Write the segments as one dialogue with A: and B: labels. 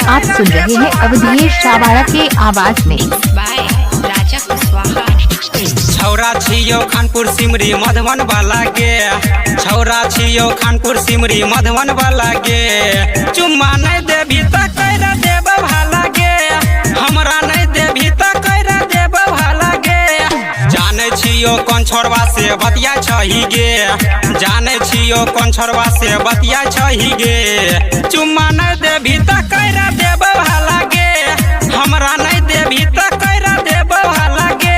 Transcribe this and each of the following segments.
A: आप सुन रहे हैं अवधेश शावाड़ा के आवाज में।
B: छौरा छियो खानपुर सिमरी मधुबन वाला गे, छौरा छियो खानपुर सिमरी मधुबन वाला गे। चुम्मा नहीं देभी त कैर देब भाला गे, हमरा नहीं देभी त कैर देब भाला गे। जाने छियो कौन छोरवा से बतिया छही गे, जाने छियो कौन छोरवा से बतिया छही गे। चुम्मा नहीं देभी त कैर देब भाला गे, हमरा नहीं देभी त कैर देब भाला गे।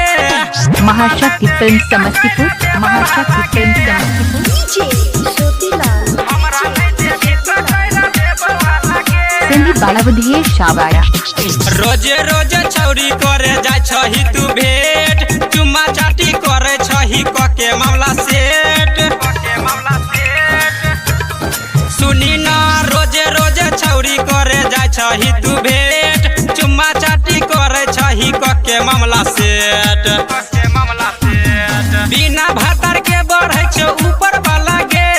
A: महाशक्ति फिल्म समस्तीपुर, महाशक्ति फिल्म समस्तीपुर। संदीप बालावधेश शावाड़ा।
B: रोजे रोजे छौरी करे जाय छही तू भेट, चुम्मा चाटी करे छही कके मामला सेट। सुनी ना रोजे रोजे छौरी करे जाय छही तू भेट, चुम्मा चाटी करे छही कके मामला सेट। बिना भातार के बढ़े छो ऊपर वाला गे,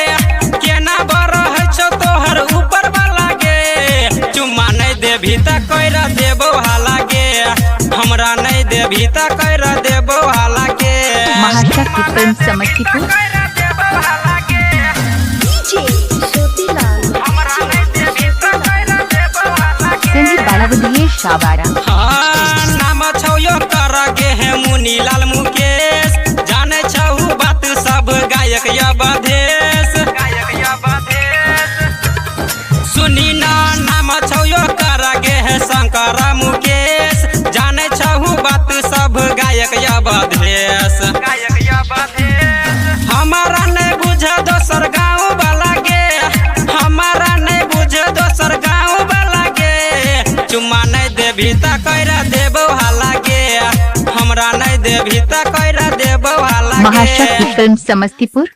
B: केना बढ़े छो तोहर ऊपर वाला गे। चुम्मा नहीं देभी त कैर देबो हाला गे, हमरा नहीं देभी त कैर देबो हाला गे।
A: महाशक्ति फिल्म समस्तीपुर। संदीप बालावधेश शावाड़ा।
B: हाँ, नाम छौ यो कर गे है मुनी लाल मुकेश, जाने छौ बात सब गायक अवधेश। सुनी ना नाम छौ यो कर गे है शंकर मुकेश, जाने छौ बात सब गायक अवधेश। हमारा नहीं बुझ दोसर गाँव वाला गे, हमारा नहीं बुझ दोसर गाँव वाला गे। चुम्मा नहीं देभी त कैर देबो हाला गे, हमरा नहीं देभी त कैर देबो हाला गे।
A: महाशक्ति फिल्म समस्तीपुर।